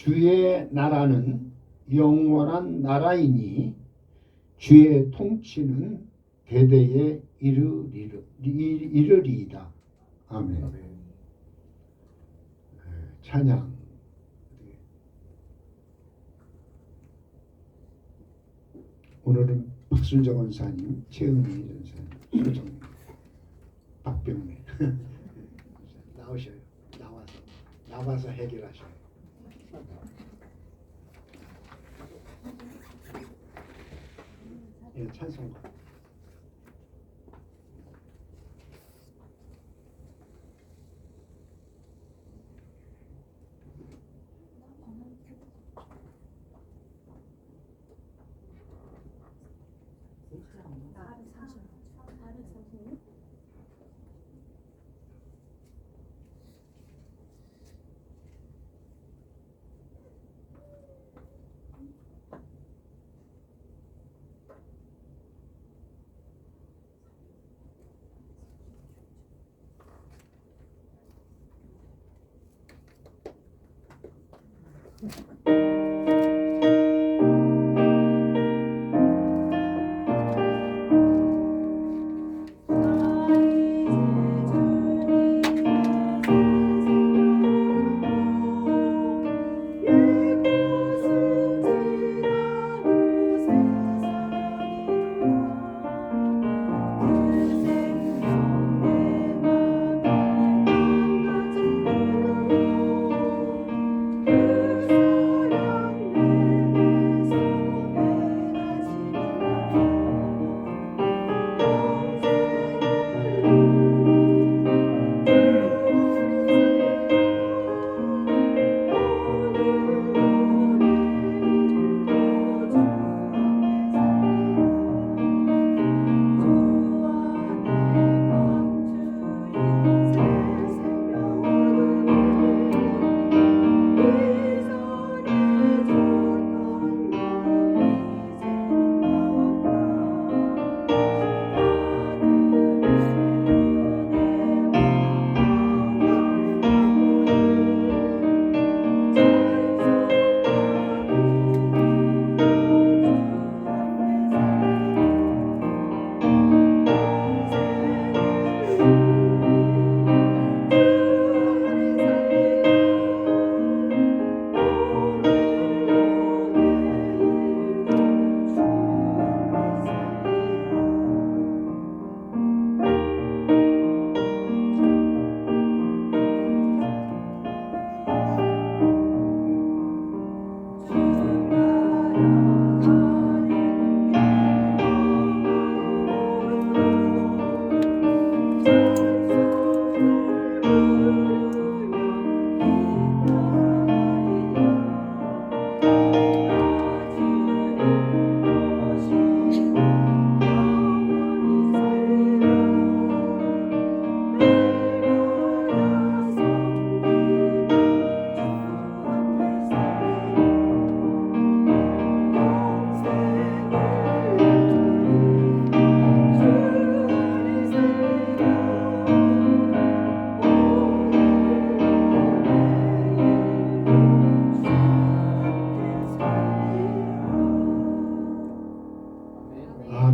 주의 나라는 영원한 나라이니 주의 통치는 대대에 이르리이다. 아멘. 찬양. 오늘은 박순정 원사님, 최은희 전사님, 소정, 박병래 나오셔요. 나와서 해결하셔요. 예, 찬송가.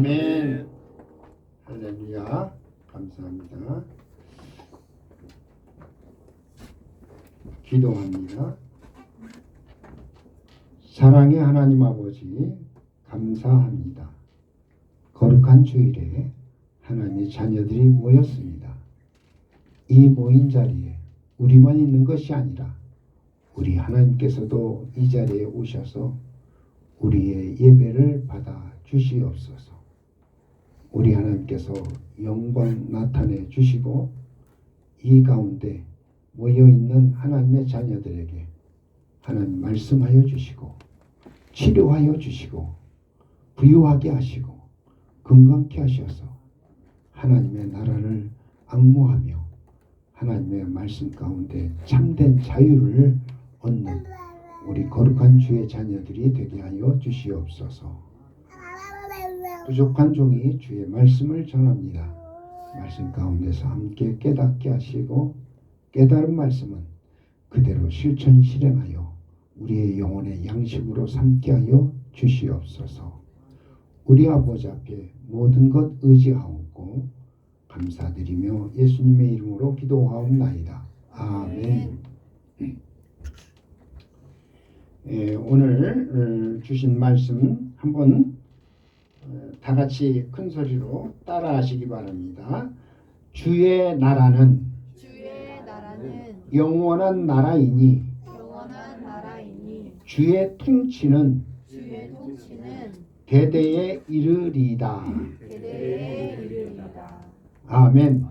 아멘. 할렐루야. 감사합니다. 기도합니다. 사랑의 하나님 아버지, 감사합니다. 거룩한 주일에 하나님의 자녀들이 모였습니다. 이 모인 자리에 우리만 있는 것이 아니라 우리 하나님께서도 이 자리에 오셔서 우리의 예배를 받아 주시옵소서. 우리 하나님께서 영광 나타내 주시고 이 가운데 모여있는 하나님의 자녀들에게 하나님 말씀하여 주시고 치료하여 주시고 부유하게 하시고 건강케 하셔서 하나님의 나라를 앙모하며 하나님의 말씀 가운데 참된 자유를 얻는 우리 거룩한 주의 자녀들이 되게 하여 주시옵소서. 부족한 종이 주의 말씀을 전합니다. 말씀 가운데서 함께 깨닫게 하시고 깨달은 말씀은 그대로 실천 실행하여 우리의 영혼의 양식으로 삼게 하여 주시옵소서. 우리 아버지 앞에 모든 것 의지하옵고 감사드리며 예수님의 이름으로 기도하옵나이다. 아멘. 오늘 주신 말씀 한번 다 같이 큰 소리로 따라하시기 바랍니다. 주의 나라는 영원한 나라이니 주의 통치는 대대에 이르리이다. 아멘.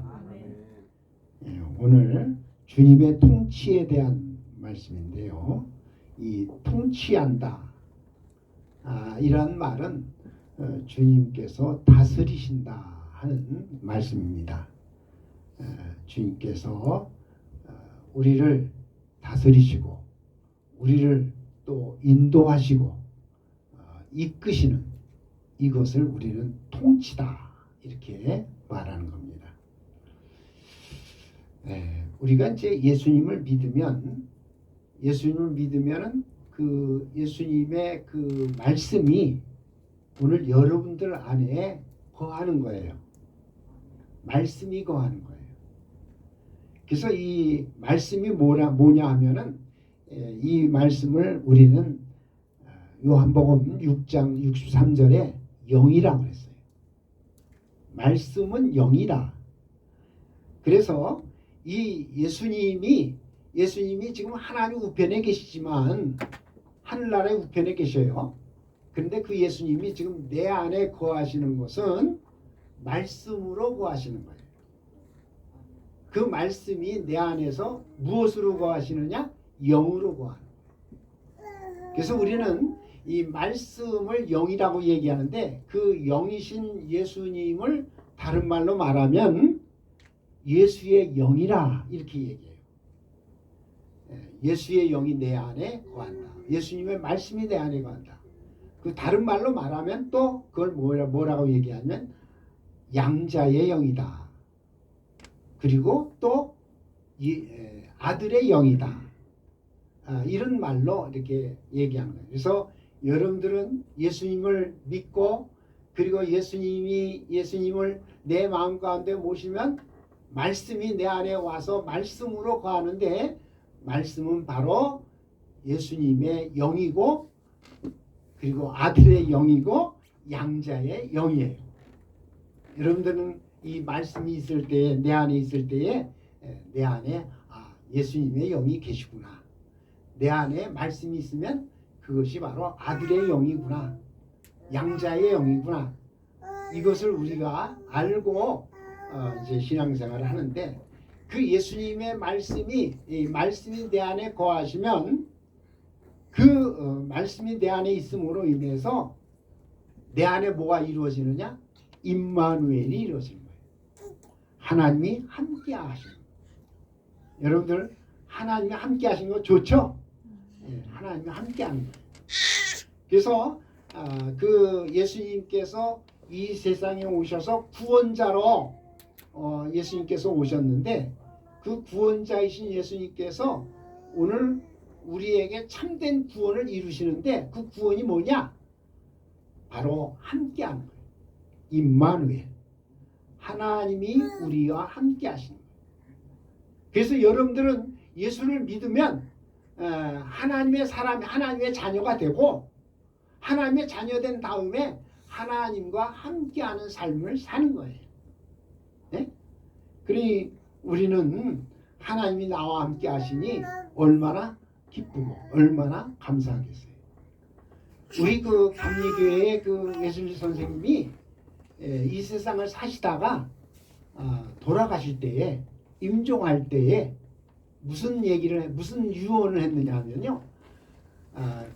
오늘 주님의 통치에 대한 말씀인데요. 이 통치한다. 이런 말은 주님께서 다스리신다 하는 말씀입니다. 주님께서 우리를 다스리시고 우리를 또 인도하시고 이끄시는 이것을 우리는 통치다 이렇게 말하는 겁니다. 우리가 이제 예수님을 믿으면 그 예수님의 그 말씀이 오늘 여러분들 안에 거하는 거예요. 말씀이 거하는 거예요. 그래서 이 말씀이 뭐냐 하면은 이 말씀을 우리는 요한복음 6장 63절에 영이라고 했어요. 말씀은 영이다. 그래서 이 예수님이 지금 하나님 우편에 계시지만 하늘나라의 우편에 계셔요. 그런데 그 예수님이 지금 내 안에 거하시는 것은 말씀으로 거하시는 거예요. 그 말씀이 내 안에서 무엇으로 거하시느냐? 영으로 거하는 거예요. 그래서 우리는 이 말씀을 영이라고 얘기하는데 그 영이신 예수님을 다른 말로 말하면 예수의 영이라 이렇게 얘기해요. 예수의 영이 내 안에 거한다. 예수님의 말씀이 내 안에 거한다. 그 다른 말로 말하면 또 그걸 뭐라고 얘기하면 양자의 영이다. 그리고 또 아들의 영이다. 이런 말로 이렇게 얘기하는 거예요. 그래서 여러분들은 예수님을 믿고 그리고 예수님을 내 마음 가운데 모시면 말씀이 내 안에 와서 말씀으로 거하는데 말씀은 바로 예수님의 영이고 그리고 아들의 영이고 양자의 영이에요. 여러분들은 이 말씀이 있을 때에 내 안에 있을 때에 내 안에 예수님의 영이 계시구나. 내 안에 말씀이 있으면 그것이 바로 아들의 영이구나. 양자의 영이구나. 이것을 우리가 알고 이제 신앙생활을 하는데 그 예수님의 말씀이 내 안에 거하시면 그 말씀이 내 안에 있음으로 인해서 내 안에 뭐가 이루어지느냐? 임마누엘이 이루어지는 거예요. 하나님이 함께 하시는 거예요. 여러분들 하나님이 함께 하시는 거 좋죠? 하나님이 함께 하는 거예요. 그래서 그 예수님께서 이 세상에 오셔서 구원자로 예수님께서 오셨는데 그 구원자이신 예수님께서 오늘 우리에게 참된 구원을 이루시는데 그 구원이 뭐냐? 바로 함께하는 거예요. 임마누엘. 하나님이 우리와 함께 하시는 거예요. 그래서 여러분들은 예수를 믿으면 하나님의 사람, 하나님의 자녀가 되고 하나님의 자녀된 다음에 하나님과 함께하는 삶을 사는 거예요. 네? 그러니 우리는 하나님이 나와 함께 하시니 얼마나 기쁘고 얼마나 감사하겠어요. 우리 그 감리교회의 그 예수님 선생님이 이 세상을 사시다가 돌아가실 때에 임종할 때에 무슨 유언을 했느냐 하면요.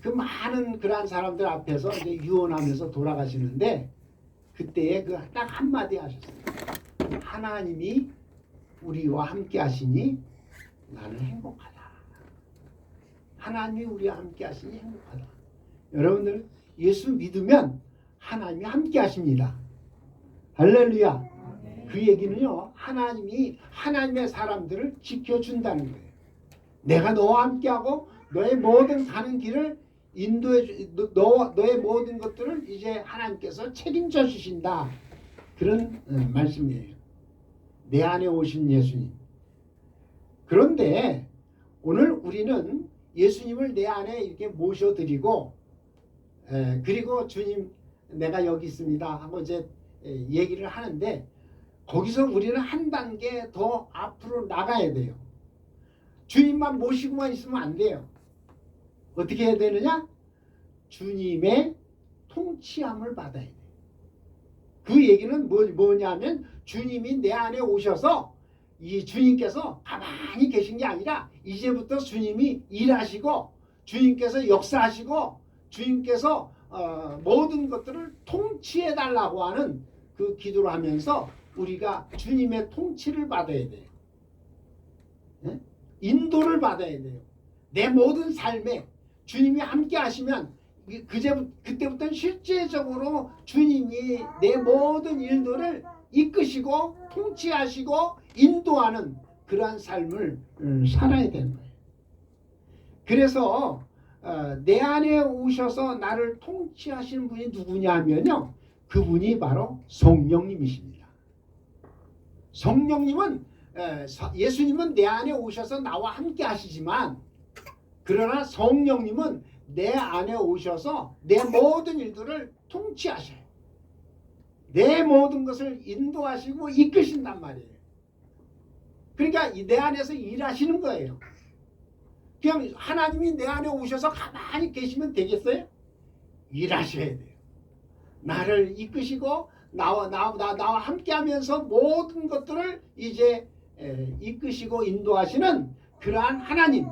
그 많은 그러한 사람들 앞에서 이제 유언하면서 돌아가시는데 그때에 그 딱 한마디 하셨어요. 하나님이 우리와 함께 하시니 나는 행복하다. 하나님이 우리와 함께 하시니 행복하다. 여러분들 예수 믿으면 하나님이 함께 하십니다. 할렐루야. 그 얘기는요. 하나님이 하나님의 사람들을 지켜준다는 거예요. 내가 너와 함께하고 너의 모든 가는 길을 인도해 너의 모든 것들을 이제 하나님께서 책임져 주신다. 그런 말씀이에요. 내 안에 오신 예수님. 그런데 오늘 우리는 예수님을 내 안에 이렇게 모셔드리고 그리고 주님 내가 여기 있습니다 하고 이제 얘기를 하는데 거기서 우리는 한 단계 더 앞으로 나가야 돼요. 주님만 모시고만 있으면 안 돼요. 어떻게 해야 되느냐? 주님의 통치함을 받아야 돼요. 그 얘기는 뭐냐면 주님이 내 안에 오셔서 이 주님께서 가만히 계신 게 아니라 이제부터 주님이 일하시고 주님께서 역사하시고 주님께서 모든 것들을 통치해 달라고 하는 그 기도를 하면서 우리가 주님의 통치를 받아야 돼요. 네? 인도를 받아야 돼요. 내 모든 삶에 주님이 함께 하시면 그때부터는 실제적으로 주님이 내 모든 일들을 이끄시고 통치하시고 인도하는 그러한 삶을 살아야 되는 거예요. 그래서 내 안에 오셔서 나를 통치하시는 분이 누구냐 하면요. 그분이 바로 성령님이십니다. 성령님은 예수님은 내 안에 오셔서 나와 함께 하시지만 그러나 성령님은 내 안에 오셔서 내 모든 일들을 통치하셔요. 내 모든 것을 인도하시고 이끄신단 말이에요. 그러니까 내 안에서 일하시는 거예요. 그냥 하나님이 내 안에 오셔서 가만히 계시면 되겠어요? 일하셔야 돼요. 나를 이끄시고 나와 함께하면서 모든 것들을 이제 이끄시고 인도하시는 그러한 하나님.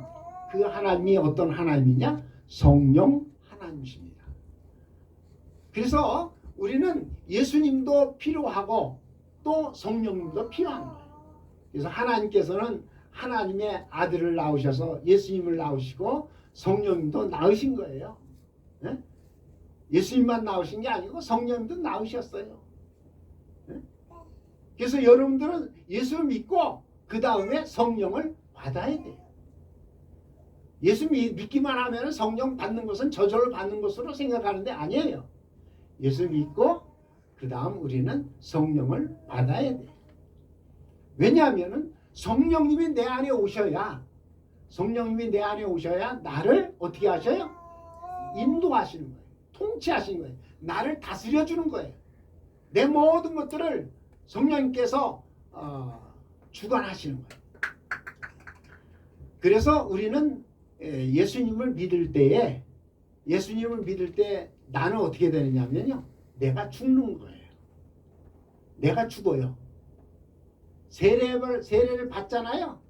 그 하나님이 어떤 하나님이냐? 성령 하나님이십니다. 그래서 우리는 예수님도 필요하고 또 성령님도 필요한 거예요. 그래서 하나님께서는 하나님의 아들을 낳으셔서 예수님을 낳으시고 성령님도 낳으신 거예요. 네? 예수님만 낳으신 게 아니고 성령님도 낳으셨어요. 네? 그래서 여러분들은 예수 믿고 그 다음에 성령을 받아야 돼요. 예수 믿기만 하면 성령 받는 것은 저절로 받는 것으로 생각하는데 아니에요. 예수 믿고 그 다음 우리는 성령을 받아야 돼요. 왜냐하면 성령님이 내 안에 오셔야 나를 어떻게 하셔요? 인도하시는 거예요. 통치하시는 거예요. 나를 다스려주는 거예요. 내 모든 것들을 성령님께서 주관하시는 거예요. 그래서 우리는 예수님을 믿을 때 나는 어떻게 되느냐면요. 내가 죽는 거예요. 내가 죽어요. 세례를 받잖아요.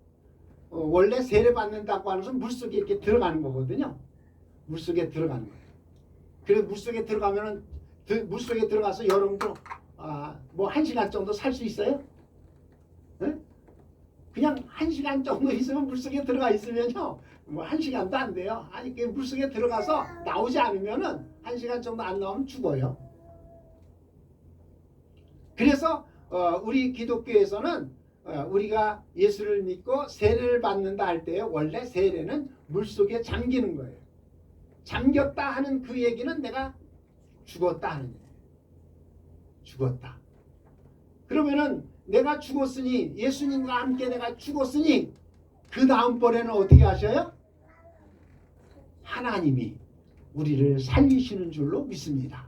원래 세례 받는다고 하는 것은 물속에 이렇게 들어가는 거거든요. 물속에 들어가는 거예요. 그래서 물속에 들어가면은 물속에 들어가서 여러분도 뭐 1시간 정도 살 수 있어요? 네? 그냥 1시간 정도 있으면 물속에 들어가 있으면요. 뭐 1시간도 안 돼요. 아니 그 물속에 들어가서 나오지 않으면은 1시간 정도 안 나오면 죽어요. 그래서 우리 기독교에서는 우리가 예수를 믿고 세례를 받는다 할 때 원래 세례는 물속에 잠기는 거예요. 잠겼다 하는 그 얘기는 내가 죽었다 하는 거예요. 죽었다. 그러면은 내가 죽었으니 예수님과 함께 내가 죽었으니 그 다음번에는 어떻게 하셔요? 하나님이 우리를 살리시는 줄로 믿습니다.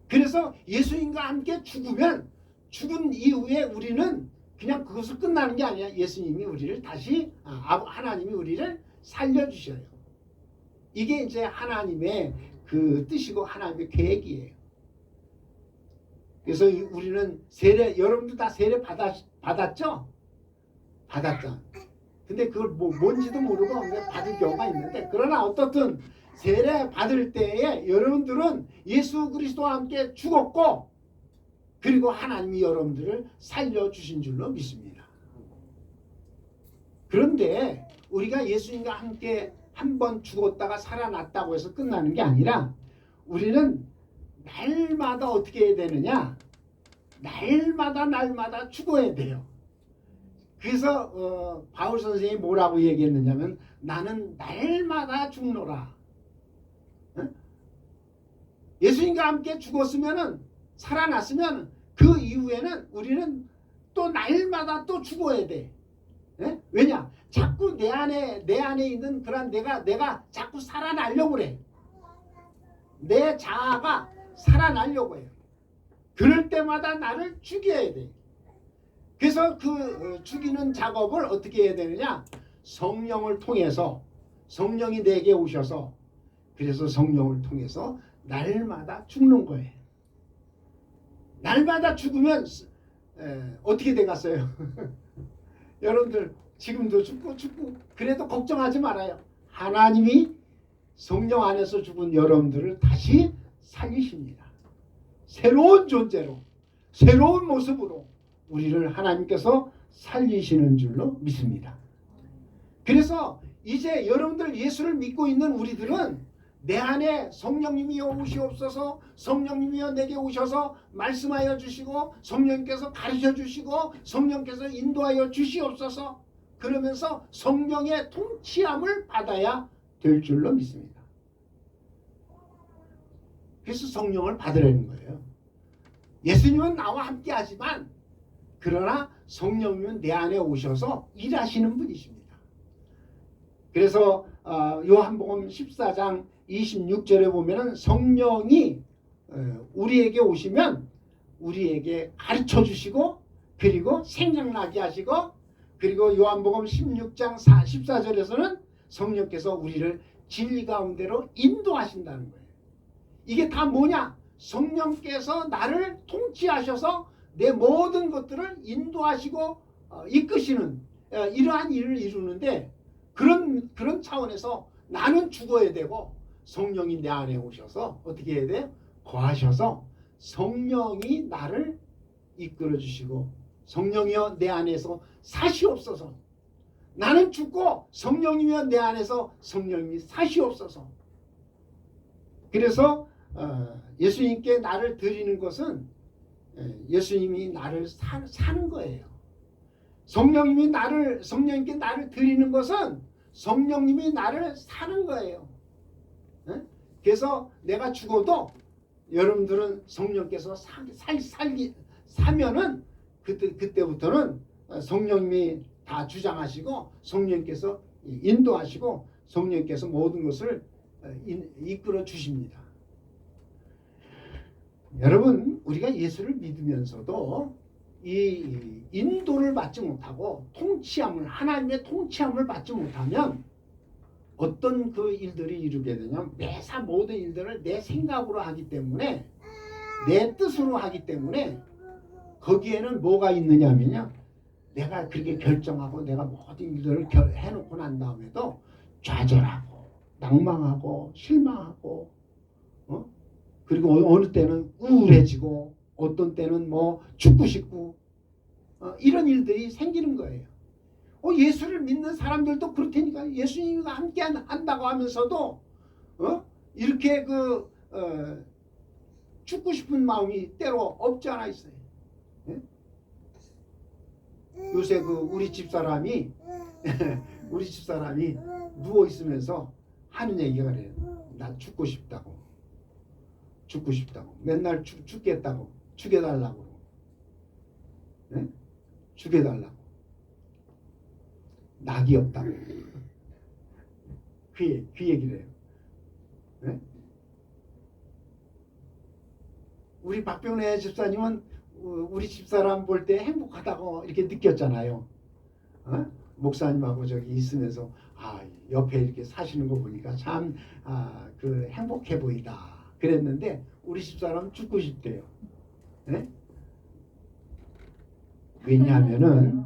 그래서 예수님과 함께 죽으면 죽은 이후에 우리는 그냥 그것을 끝나는 게 아니야. 예수님이 우리를 다시 하나님이 우리를 살려주셔요. 이게 이제 하나님의 그 뜻이고 하나님의 계획이에요. 그래서 우리는 세례 여러분도 다 세례 받았죠? 받았죠. 근데 그걸 뭔지도 모르고 받을 경우가 있는데 그러나 어떻든 세례 받을 때에 여러분들은 예수 그리스도와 함께 죽었고 그리고 하나님이 여러분들을 살려주신 줄로 믿습니다. 그런데 우리가 예수님과 함께 한번 죽었다가 살아났다고 해서 끝나는 게 아니라 우리는 날마다 어떻게 해야 되느냐? 날마다 죽어야 돼요. 그래서 바울 선생님이 뭐라고 얘기했느냐면 나는 날마다 죽노라. 예수님과 함께 죽었으면은 살아났으면 그 이후에는 우리는 또 날마다 또 죽어야 돼. 왜냐? 자꾸 내 안에 있는 그런 내가 자꾸 살아나려고 그래. 내 자아가 살아나려고 해요. 그럴 때마다 나를 죽여야 돼. 그래서 그 죽이는 작업을 어떻게 해야 되느냐? 성령을 통해서 성령이 내게 오셔서 그래서 성령을 통해서 날마다 죽는 거예요. 날마다 죽으면 어떻게 돼갔어요? 여러분들 지금도 죽고 그래도 걱정하지 말아요. 하나님이 성령 안에서 죽은 여러분들을 다시 살리십니다. 새로운 존재로 새로운 모습으로 우리를 하나님께서 살리시는 줄로 믿습니다. 그래서 이제 여러분들 예수를 믿고 있는 우리들은 내 안에 성령님이여 오시옵소서, 성령님이여 내게 오셔서 말씀하여 주시고 성령께서 가르쳐 주시고 성령께서 인도하여 주시옵소서, 그러면서 성령의 통치함을 받아야 될 줄로 믿습니다. 그래서 성령을 받으라는 거예요. 예수님은 나와 함께 하지만 그러나 성령님은 내 안에 오셔서 일하시는 분이십니다. 그래서 요한복음 14장 26절에 보면은 성령이 우리에게 오시면 우리에게 가르쳐 주시고 그리고 생각나게 하시고, 그리고 요한복음 16장 14절에서는 성령께서 우리를 진리 가운데로 인도하신다는 거예요. 이게 다 뭐냐? 성령께서 나를 통치하셔서 내 모든 것들을 인도하시고 이끄시는 이러한 일을 이루는데, 그런 차원에서 나는 죽어야 되고 성령이 내 안에 오셔서 어떻게 해야 돼요? 거하셔서 성령이 나를 이끌어 주시고 성령이여 내 안에서 사시옵소서. 나는 죽고 성령이여 내 안에서 성령님이 사시옵소서. 그래서 예수님께 나를 드리는 것은 예수님이 나를 사는 거예요. 성령님께 나를 드리는 것은 성령님이 나를 사는 거예요. 그래서 내가 죽어도 여러분들은 성령께서 사면은 그때부터는 성령님이 다 주장하시고 성령께서 인도하시고 성령께서 모든 것을 이끌어 주십니다. 여러분, 우리가 예수를 믿으면서도 이 인도를 받지 못하고 하나님의 통치함을 받지 못하면 어떤 그 일들이 이루게 되냐면 매사 모든 일들을 내 생각으로 하기 때문에 내 뜻으로 하기 때문에 거기에는 뭐가 있느냐면요, 내가 그렇게 결정하고 내가 모든 일들을 해놓고 난 다음에도 좌절하고 낭망하고 실망하고 그리고 어느 때는 우울해지고 어떤 때는 뭐 죽고 싶고 이런 일들이 생기는 거예요. 예수를 믿는 사람들도 그렇다니까. 예수님과 함께 한다고 하면서도 이렇게 죽고 싶은 마음이 때로 없지 않아 있어요. 요새 우리 집사람이 누워 있으면서 하는 얘기가 그래요. 나 죽고 싶다고. 맨날 죽겠다고. 죽여달라고. 죽여달라고. 낙이 없다고. 그 얘기를 해요. 우리 박병래 집사님은 우리 집사람 볼 때 행복하다고 이렇게 느꼈잖아요. 목사님하고 저기 있으면서 옆에 이렇게 사시는 거 보니까 참 행복해 보이다 그랬는데 우리 집사람 죽고 싶대요. 왜냐하면은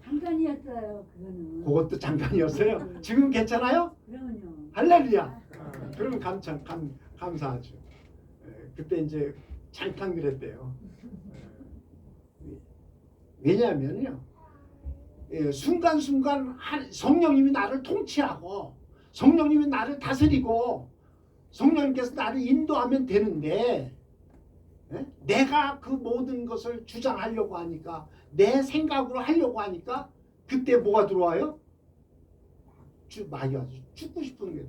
잠깐이었어요. 그거는. 그것도 잠깐이었어요. 지금 괜찮아요? 그럼요. 할렐루야. 그러면 감사하죠. 그때 이제 잠깐 그랬대요. 왜냐하면요, 순간순간 성령님이 나를 통치하고 성령님이 나를 다스리고 성령님께서 나를 인도하면 되는데 예? 내가 그 모든 것을 주장하려고 하니까 내 생각으로 하려고 하니까 그때 뭐가 들어와요? 마귀가 죽고 싶은 게.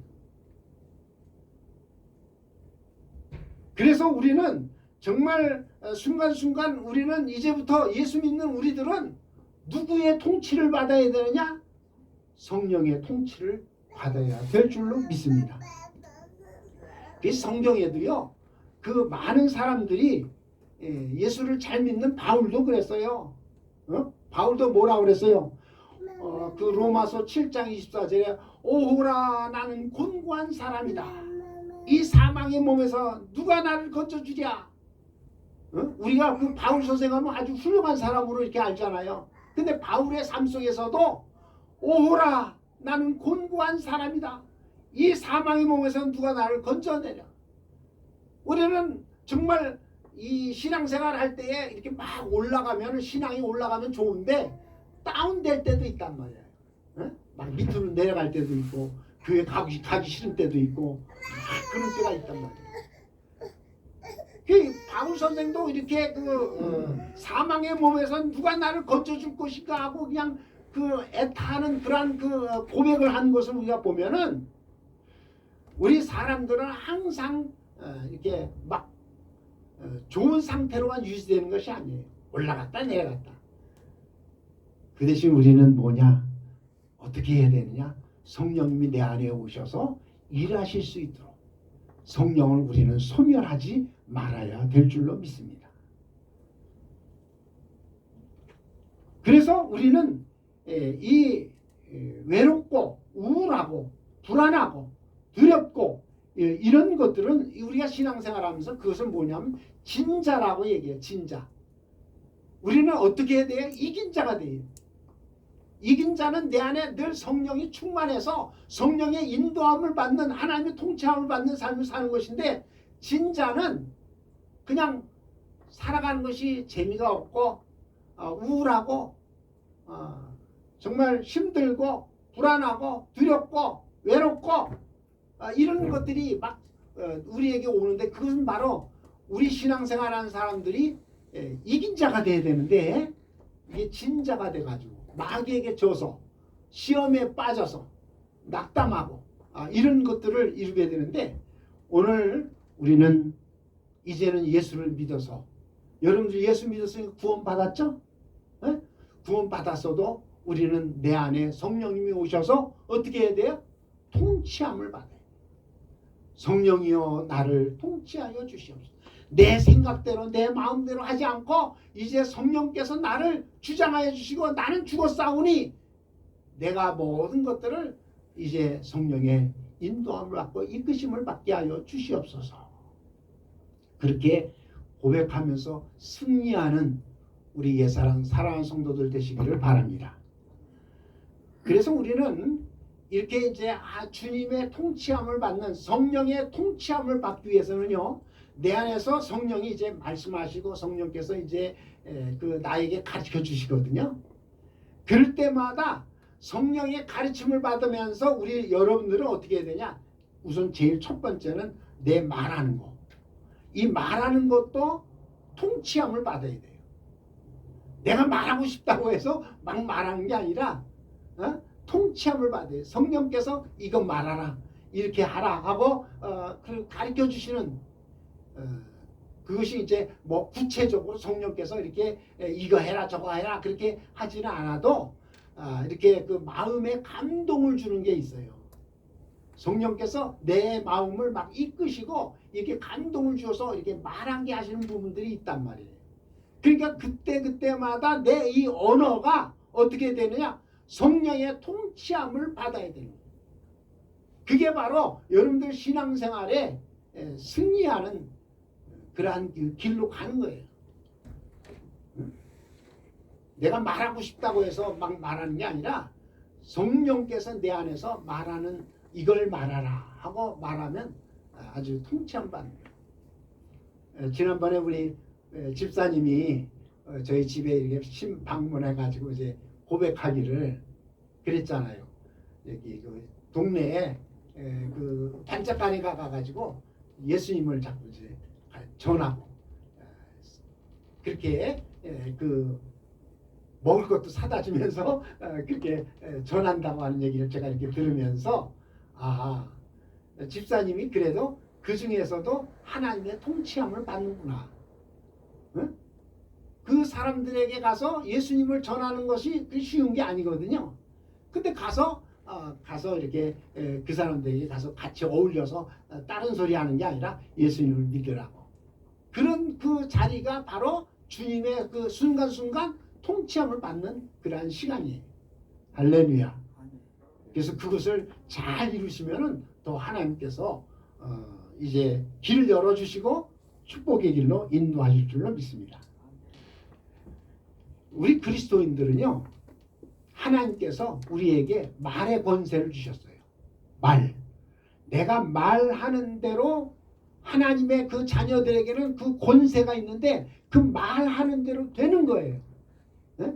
그래서 우리는 정말 순간순간 우리는 이제부터 예수 믿는 우리들은 누구의 통치를 받아야 되느냐? 성령의 통치를 받아야 될 줄로 믿습니다. 그 성경에도요, 그 많은 사람들이 예수를 잘 믿는 바울도 그랬어요. 바울도 뭐라고 그랬어요? 그 로마서 7장 24절에 오호라 나는 곤고한 사람이다. 이 사망의 몸에서 누가 나를 건져주랴. 우리가 그 바울 선생하면 아주 훌륭한 사람으로 이렇게 알잖아요. 근데 바울의 삶 속에서도 오호라 나는 곤고한 사람이다. 이 사망의 몸에서 누가 나를 건져내랴. 우리는 정말 이 신앙생활 할 때에 이렇게 막 올라가면 신앙이 올라가면 좋은데 다운될 때도 있단 말이에요. 막 밑으로 내려갈 때도 있고 교회 가기 싫은 때도 있고 막 그런 때가 있단 말이에요. 그 바울 선생도 이렇게 사망의 몸에서 누가 나를 건져줄 것인가 하고 그냥 그 애타는 그런 그 고백을 한 것을 우리가 보면은 우리 사람들은 항상 이렇게 막 좋은 상태로만 유지되는 것이 아니에요. 올라갔다 내려갔다. 그 대신 우리는 뭐냐? 어떻게 해야 되느냐? 성령님이 내 안에 오셔서 일하실 수 있도록 성령을 우리는 소멸하지 말아야 될 줄로 믿습니다. 그래서 우리는 이 외롭고 우울하고 불안하고 두렵고 이런 것들은 우리가 신앙생활하면서 그것을 뭐냐면 진자라고 얘기해요. 진자. 우리는 어떻게 해야 돼요? 이긴 자가 돼요. 이긴 자는 내 안에 늘 성령이 충만해서 성령의 인도함을 받는 하나님의 통치함을 받는 삶을 사는 것인데 진자는 그냥 살아가는 것이 재미가 없고 우울하고 정말 힘들고 불안하고 두렵고 외롭고 이런 것들이 막 우리에게 오는데 그것은 바로 우리 신앙생활하는 사람들이 이긴 자가 돼야 되는데 이게 진자가 돼가지고 마귀에게 져서 시험에 빠져서 낙담하고 이런 것들을 이루게 되는데 오늘 우리는 이제는 예수를 믿어서 여러분들 예수 믿었으니까 구원 받았죠? 네? 구원 받았어도 우리는 내 안에 성령님이 오셔서 어떻게 해야 돼요? 통치함을 받아요. 성령이여 나를 통치하여 주시옵소서. 내 생각대로 내 마음대로 하지 않고 이제 성령께서 나를 주장하여 주시고 나는 죽었사오니 내가 모든 것들을 이제 성령의 인도함을 받고 이끄심을 받게 하여 주시옵소서. 그렇게 고백하면서 승리하는 우리 사랑하는 성도들 되시기를 바랍니다. 그래서 우리는 이렇게 이제 주님의 통치함을 받는 성령의 통치함을 받기 위해서는요. 내 안에서 성령이 이제 말씀하시고 성령께서 이제 나에게 가르쳐 주시거든요. 그럴 때마다 성령의 가르침을 받으면서 우리 여러분들은 어떻게 해야 되냐? 우선 제일 첫 번째는 내 말하는 거. 이 말하는 것도 통치함을 받아야 돼요. 내가 말하고 싶다고 해서 막 말하는 게 아니라 통치함을 받아요. 성령께서 이거 말하라, 이렇게 하라 하고 가르쳐 주시는 그것이 이제 뭐 구체적으로 성령께서 이렇게 이거 해라 저거 해라 그렇게 하지는 않아도 이렇게 그 마음에 감동을 주는 게 있어요. 성령께서 내 마음을 막 이끄시고 이렇게 감동을 주어서 이렇게 말하게 하시는 부분들이 있단 말이에요. 그러니까 그때마다 내 이 언어가 어떻게 되느냐? 성령의 통치함을 받아야 되는 거예요. 그게 바로 여러분들 신앙생활에 승리하는 그러한 길로 가는 거예요. 내가 말하고 싶다고 해서 막 말하는 게 아니라 성령께서 내 안에서 말하는 이걸 말하라 하고 말하면 아주 통치함 받는 거예요. 지난번에 우리 집사님이 저희 집에 이렇게 방문해 가지고 이제 고백하기를 그랬잖아요. 여기 그 동네에 그 단짝간에 가가지고 예수님을 자꾸 이제 전하고 그렇게 그 먹을 것도 사다 주면서 그렇게 전한다고 하는 얘기를 제가 이렇게 들으면서 집사님이 그래도 그 중에서도 하나님의 통치함을 받는구나. 응? 그 사람들에게 가서 예수님을 전하는 것이 쉬운 게 아니거든요. 근데 가서 이렇게 그 사람들에게 가서 같이 어울려서 다른 소리 하는 게 아니라 예수님을 믿으라고. 그런 그 자리가 바로 주님의 그 순간순간 통치함을 받는 그러한 시간이에요. 할렐루야. 그래서 그것을 잘 이루시면은 또 하나님께서 이제 길을 열어주시고 축복의 길로 인도하실 줄로 믿습니다. 우리 그리스도인들은요, 하나님께서 우리에게 말의 권세를 주셨어요. 말. 내가 말하는 대로 하나님의 그 자녀들에게는 그 권세가 있는데 그 말하는 대로 되는 거예요. 네?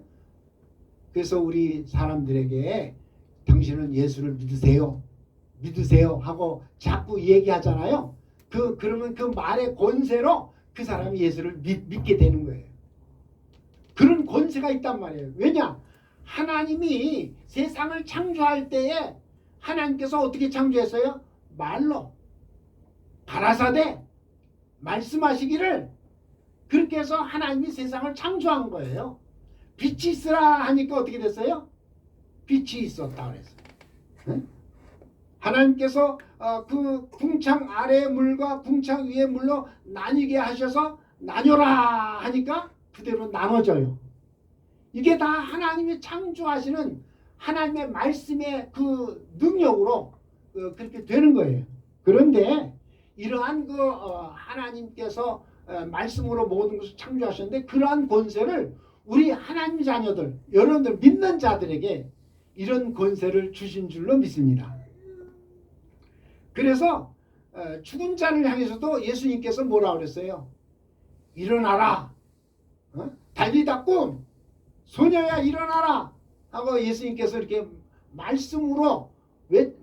그래서 우리 사람들에게 당신은 예수를 믿으세요. 믿으세요 하고 자꾸 얘기하잖아요. 그러면 그 말의 권세로 그 사람이 예수를 믿게 되는 거예요. 그런 권세가 있단 말이에요. 왜냐? 하나님이 세상을 창조할 때에 하나님께서 어떻게 창조했어요? 말로. 가라사대 말씀하시기를 그렇게 해서 하나님이 세상을 창조한 거예요. 빛이 있으라 하니까 어떻게 됐어요? 빛이 있었다 그랬어요. 응? 하나님께서 그 궁창 아래의 물과 궁창 위의 물로 나뉘게 하셔서 나뉘어라 하니까 그대로 나눠져요. 이게 다 하나님이 창조하시는 하나님의 말씀의 그 능력으로 그렇게 되는 거예요. 그런데 이러한 그 하나님께서 말씀으로 모든 것을 창조하셨는데 그러한 권세를 우리 하나님 자녀들, 여러분들 믿는 자들에게 이런 권세를 주신 줄로 믿습니다. 그래서 죽은 자를 향해서도 예수님께서 뭐라 그랬어요? 일어나라. 달리다 꿈. 소녀야 일어나라. 하고 예수님께서 이렇게 말씀으로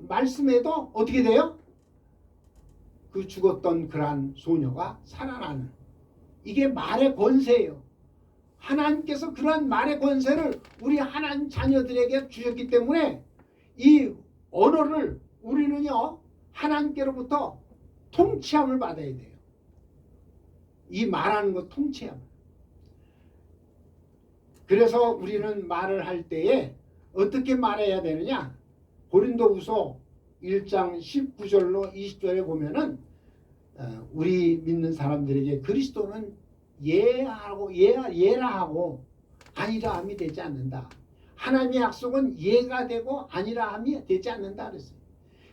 말씀에도 어떻게 돼요? 그 죽었던 그러한 소녀가 살아나는. 이게 말의 권세예요. 하나님께서 그러한 말의 권세를 우리 하나님 자녀들에게 주셨기 때문에 이 언어를 우리는요 하나님께로부터 통치함을 받아야 돼요. 이 말하는 것 통치함. 그래서 우리는 말을 할 때에 어떻게 말해야 되느냐? 고린도후서 1장 19절로 20절에 보면은 우리 믿는 사람들에게 그리스도는 예라 하고 아니라 함이 되지 않는다. 하나님의 약속은 예가 되고 아니라 함이 되지 않는다 그랬어요.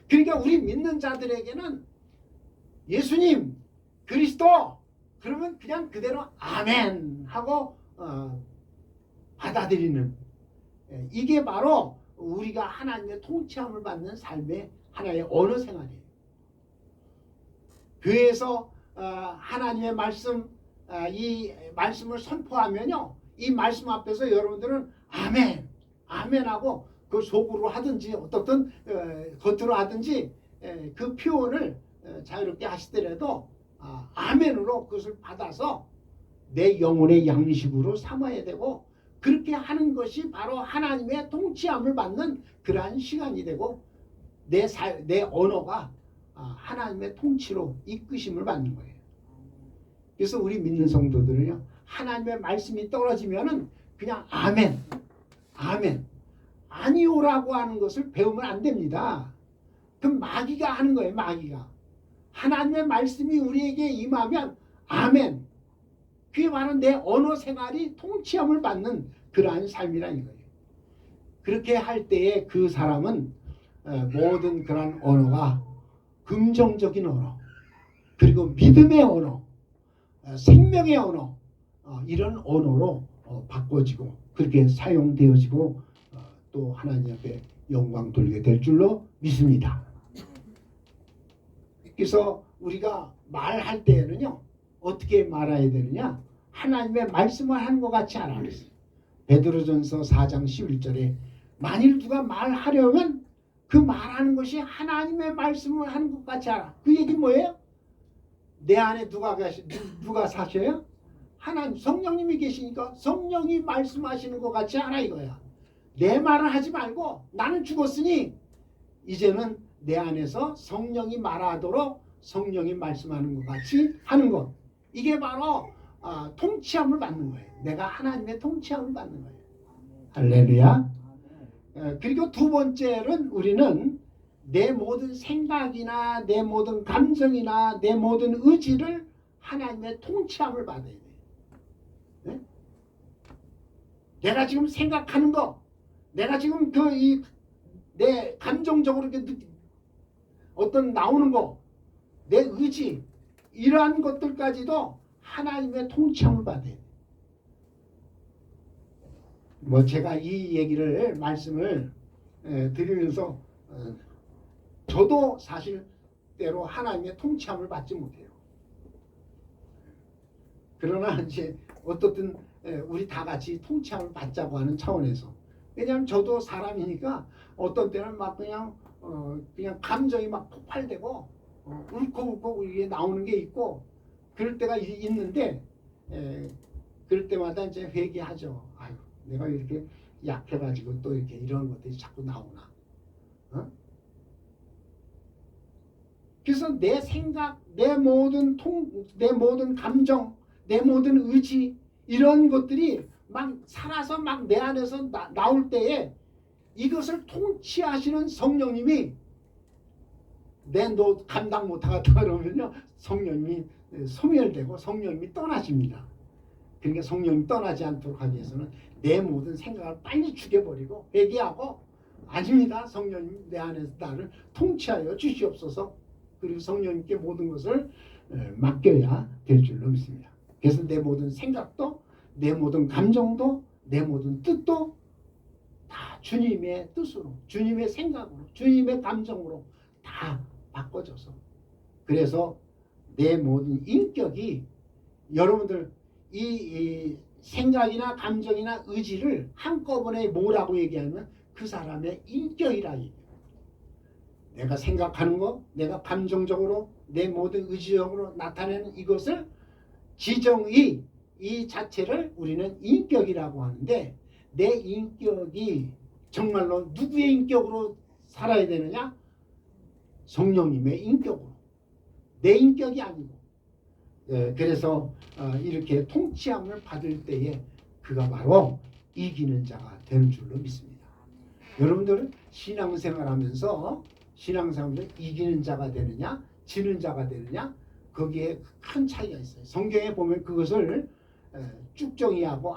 그러니까 우리 믿는 자들에게는 예수님, 그리스도 그러면 그냥 그대로 아멘 하고 받아들이는 이게 바로 우리가 하나님의 통치함을 받는 삶의 하나의 언어 생활이에요. 교회에서 하나님의 말씀 이 말씀을 선포하면요 이 말씀 앞에서 여러분들은 아멘 아멘하고 그 속으로 하든지 어떻든 겉으로 하든지 그 표현을 자유롭게 하시더라도 아멘으로 그것을 받아서 내 영혼의 양식으로 삼아야 되고 그렇게 하는 것이 바로 하나님의 통치함을 받는 그러한 시간이 되고 내 언어가 하나님의 통치로 이끄심을 받는 거예요. 그래서 우리 믿는 성도들은요 하나님의 말씀이 떨어지면은 그냥 아멘 아멘 아니오라고 하는 것을 배우면 안 됩니다. 그 마귀가 하는 거예요. 마귀가 하나님의 말씀이 우리에게 임하면 아멘 그게 바로 내 언어 생활이 통치함을 받는 그러한 삶이라는 거예요. 그렇게 할 때에 그 사람은 모든 그러한 언어가 긍정적인 언어 그리고 믿음의 언어 생명의 언어 이런 언어로 바꿔지고 그렇게 사용되어지고 또 하나님 앞에 영광 돌리게 될 줄로 믿습니다. 그래서 우리가 말할 때에는요 어떻게 말해야 되느냐 하나님의 말씀을 하는 것 같이 하라 그랬어요. 베드로전서 4장 11절에 만일 누가 말하려면 그 말하는 것이 하나님의 말씀을 하는 것 같이 하라. 그 얘기 뭐예요? 내 안에 누가 사셔요? 하나님 성령님이 계시니까 성령이 말씀하시는 것 같이 하라 이거야. 내 말을 하지 말고 나는 죽었으니 이제는 내 안에서 성령이 말하도록 성령이 말씀하는 것 같이 하는 것. 이게 바로 통치함을 받는 거예요. 내가 하나님의 통치함을 받는 거예요. 할렐루야. 그리고 두 번째는 우리는 내 모든 생각이나 내 모든 감정이나 내 모든 의지를 하나님의 통치함을 받아야 돼요. 네? 내가 지금 생각하는 거, 내가 지금 내 감정적으로 어떤 나오는 거, 내 의지 이러한 것들까지도 하나님의 통치함을 받아야 돼요. 뭐 제가 이 얘기를 말씀을 드리면서 저도 사실 때로 하나님의 통치함을 받지 못해요. 그러나 이제 어떻든 우리 다 같이 통치함을 받자고 하는 차원에서, 왜냐하면 저도 사람이니까 어떤 때는 막 그냥 감정이 막 폭발되고 울컥울컥 이게 나오는 게 있고 그럴 때가 있는데 그럴 때마다 이제 회개하죠. 아유, 내가 이렇게 약해가지고 또 이렇게 이런 것들이 자꾸 나오나. 그래서 내 생각, 내 모든 감정, 내 모든 의지 이런 것들이 막 살아서 막 내 안에서 나올 때에 이것을 통치하시는 성령님이 너 감당 못하겠다 그러면요 성령님이 소멸되고 성령님이 떠나십니다. 그러니까 성령이 떠나지 않도록 하기 위해서는 내 모든 생각을 빨리 죽여버리고 회개하고 아닙니다. 성령님 내 안에서 나를 통치하여 주시옵소서. 그리고 성령님께 모든 것을 맡겨야 될 줄로 믿습니다. 그래서 내 모든 생각도 내 모든 감정도 내 모든 뜻도 다 주님의 뜻으로 주님의 생각으로 주님의 감정으로 다 바꿔줘서 그래서 내 모든 인격이 여러분들 이 생각이나 감정이나 의지를 한꺼번에 뭐라고 얘기하면 그 사람의 인격이라 얘기해요. 내가 생각하는 거, 내가 감정적으로 내 모든 의지적으로 나타내는 이것을 지정의 이 자체를 우리는 인격이라고 하는데 내 인격이 정말로 누구의 인격으로 살아야 되느냐? 성령님의 인격으로. 내 인격이 아니고. 그래서 이렇게 통치함을 받을 때에 그가 바로 이기는 자가 되는 줄로 믿습니다. 여러분들은 신앙생활하면서 이기는 자가 되느냐 지는 자가 되느냐 거기에 큰 차이가 있어요. 성경에 보면 그것을 쭉정이하고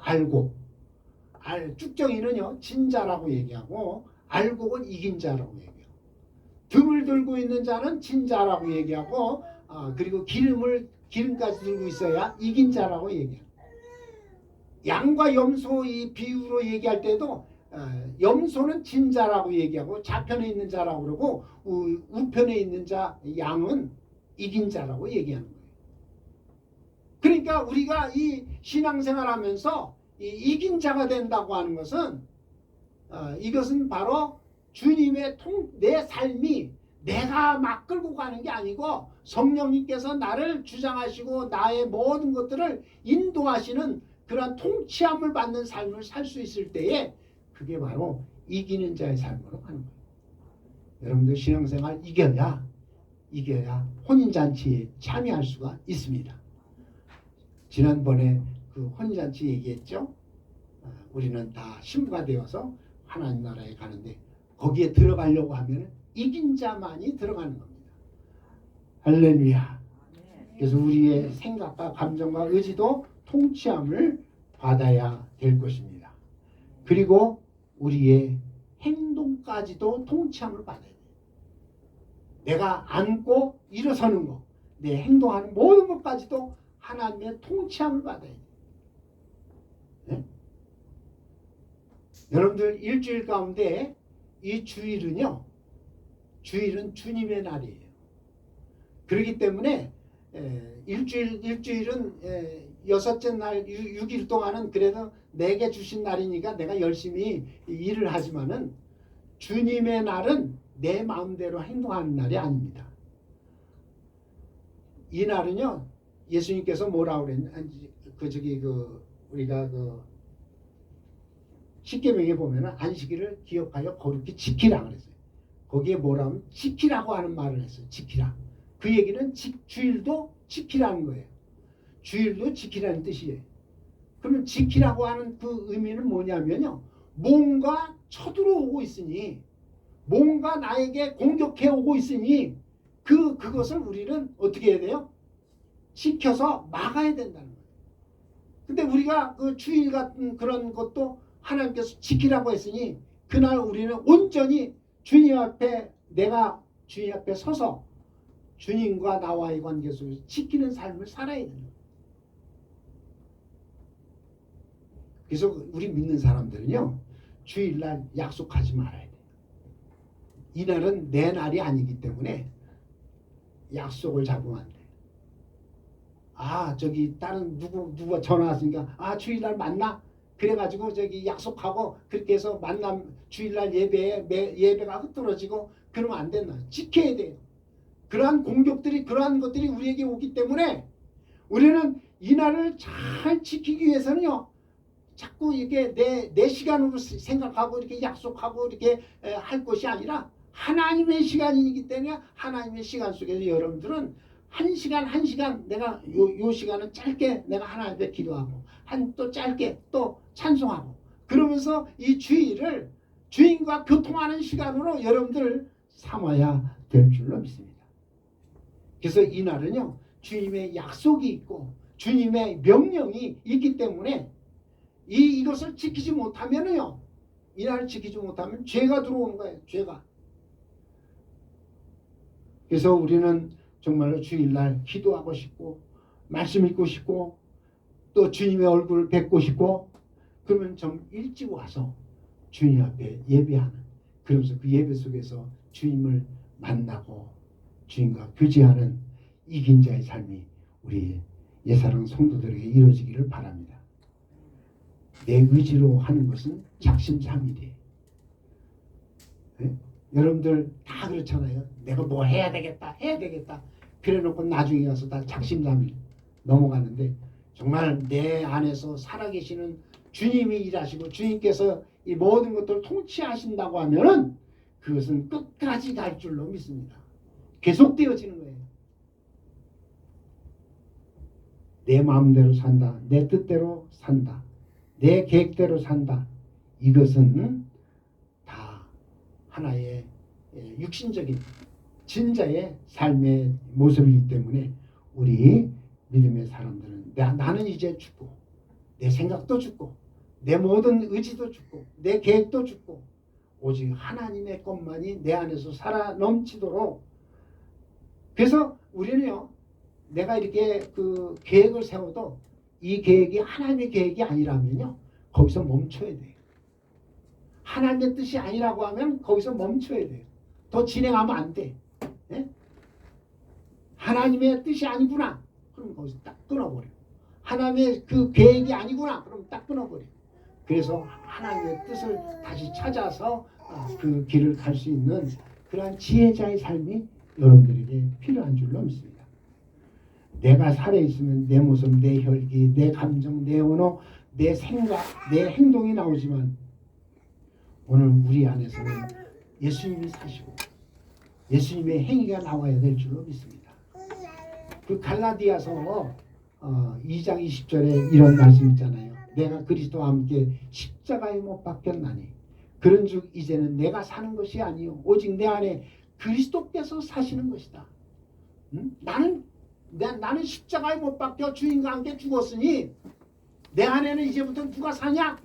쭉정이는요 진자라고 얘기하고 알곡은 이긴 자라고 얘기해요. 등을 들고 있는 자는 진자라고 얘기하고 그리고 기름까지 들고 있어야 이긴 자라고 얘기해요. 양과 염소 이 비유로 얘기할 때도 염소는 진자라고 얘기하고 좌편에 있는 자라고 그러고 우편에 있는 자 양은 이긴 자라고 얘기하는 거예요. 그러니까 우리가 이 신앙생활하면서 이긴 자가 된다고 하는 것은 이것은 바로 주님의 내 삶이 내가 막 끌고 가는 게 아니고 성령님께서 나를 주장하시고 나의 모든 것들을 인도하시는 그런 통치함을 받는 삶을 살 수 있을 때에 그게 바로 이기는 자의 삶으로 가는 거예요. 여러분들 신앙생활 이겨야 혼인잔치에 참여할 수가 있습니다. 지난번에 그 혼인잔치 얘기했죠. 우리는 다 신부가 되어서 하나님 나라에 가는데 거기에 들어가려고 하면 이긴 자만이 들어가는 겁니다. 할렐루야. 그래서 우리의 생각과 감정과 의지도 통치함을 받아야 될 것입니다. 그리고 우리의 행동까지도 통치함을 받아야 돼요. 내가 앉고 일어서는 것, 내 행동하는 모든 것까지도 하나님의 통치함을 받아야 돼요. 네? 여러분들 일주일 가운데 이 주일은 주님의 날이에요. 그렇기 때문에 일주일은 여섯째 날 6일 동안은 그래도 내게 주신 날이니까 내가 열심히 일을 하지만은 주님의 날은 내 마음대로 행동하는 날이 아닙니다. 이 날은요 예수님께서 뭐라고 그랬냐 우리가 십계명에 보면은 안식일을 기억하여 거룩히 지키라 그랬어요. 거기에 뭐라면 지키라고 하는 말을 했어요. 지키라. 그 얘기는 주일도 지키라는 거예요. 주일도 지키라는 뜻이에요. 그러면 지키라고 하는 그 의미는 뭐냐면요. 뭔가 쳐들어오고 있으니, 뭔가 나에게 공격해 오고 있으니 그것을 우리는 어떻게 해야 돼요? 지켜서 막아야 된다는 거예요. 근데 우리가 그 주일 같은 그런 것도 하나님께서 지키라고 했으니 그날 우리는 온전히 주님 앞에 내가 주님 앞에 서서 주님과 나와의 관계 속에서 지키는 삶을 살아야 되는 거예요. 그래서 우리 믿는 사람들은요. 주일날 약속하지 말아야 돼요. 이날은 내 날이 아니기 때문에 약속을 잡으면 안 돼요. 저기 다른 누가 전화 왔으니까 주일날 만나? 그래가지고 저기 약속하고 그렇게 해서 주일날 예배가 흩어지고 그러면 안 된다. 지켜야 돼요. 그러한 것들이 우리에게 오기 때문에 우리는 이날을 잘 지키기 위해서는요. 자꾸 이렇게 내 시간으로 생각하고 이렇게 약속하고 이렇게 할 것이 아니라 하나님의 시간이기 때문에 하나님의 시간 속에서 여러분들은 한 시간 내가 요 시간은 짧게 내가 하나님 앞에 기도하고 또 짧게 또 찬송하고 그러면서 이 주일을 주님과 교통하는 시간으로 여러분들 삼아야 될 줄로 믿습니다. 그래서 이날은요. 주님의 약속이 있고 주님의 명령이 있기 때문에 이것을 지키지 못하면요. 이날을 지키지 못하면 죄가 들어오는 거예요. 죄가. 그래서 우리는 정말로 주일날 기도하고 싶고 말씀 읽고 싶고 또 주님의 얼굴을 뵙고 싶고 그러면 좀 일찍 와서 주님 앞에 예배하는 그러면서 그 예배 속에서 주님을 만나고 주님과 교제하는 이긴 자의 삶이 우리 예사랑 성도들에게 이루어지기를 바랍니다. 내 의지로 하는 것은 작심삼일이에요. 네? 여러분들 다 그렇잖아요. 내가 뭐 해야 되겠다 그래놓고 나중에 가서 다 작심삼일 넘어가는데 정말 내 안에서 살아계시는 주님이 일하시고 주님께서 이 모든 것들을 통치하신다고 하면은 그것은 끝까지 갈 줄로 믿습니다. 계속되어지는 거예요. 내 마음대로 산다. 내 뜻대로 산다. 내 계획대로 산다. 이것은 다 하나의 육신적인 진자의 삶의 모습이기 때문에 우리 믿음의 사람들은 나는 이제 죽고 내 생각도 죽고 내 모든 의지도 죽고 내 계획도 죽고 오직 하나님의 것만이 내 안에서 살아 넘치도록 그래서 우리는요 내가 이렇게 그 계획을 세워도 이 계획이 하나님의 계획이 아니라면요 거기서 멈춰야 돼요. 하나님의 뜻이 아니라고 하면 거기서 멈춰야 돼요. 더 진행하면 안 돼. 네? 하나님의 뜻이 아니구나. 그럼 거기서 딱 끊어버려. 하나님의 그 계획이 아니구나. 그럼 딱 끊어버려. 그래서 하나님의 뜻을 다시 찾아서 그 길을 갈 수 있는 그러한 지혜자의 삶이 여러분들에게 필요한 줄로 믿습니다. 내가 살아있으면 내 모습, 내 혈기, 내 감정, 내 언어, 내 생각, 내 행동이 나오지만 오늘 우리 안에서는 예수님이 사시고 예수님의 행위가 나와야 될 줄로 믿습니다. 그 갈라디아서 2장 20절에 이런 말씀 있잖아요. 내가 그리스도와 함께 십자가에 못 박혔나니 그런즉 이제는 내가 사는 것이 아니요 오직 내 안에 그리스도께서 사시는 것이다. 나는 십자가에 못 박혀 주님과 함께 죽었으니 내 안에는 이제부터 누가 사냐?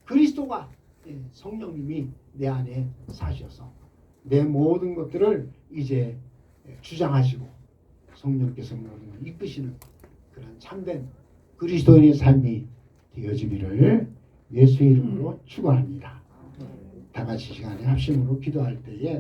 그리스도가 성령님이 내 안에 사셔서 내 모든 것들을 이제 주장하시고 성령께서 모든 걸 이끄시는 그런 참된 그리스도인의 삶이 되어지기를 예수의 이름으로 축원합니다. 다 같이 시간에 합심으로 기도할 때에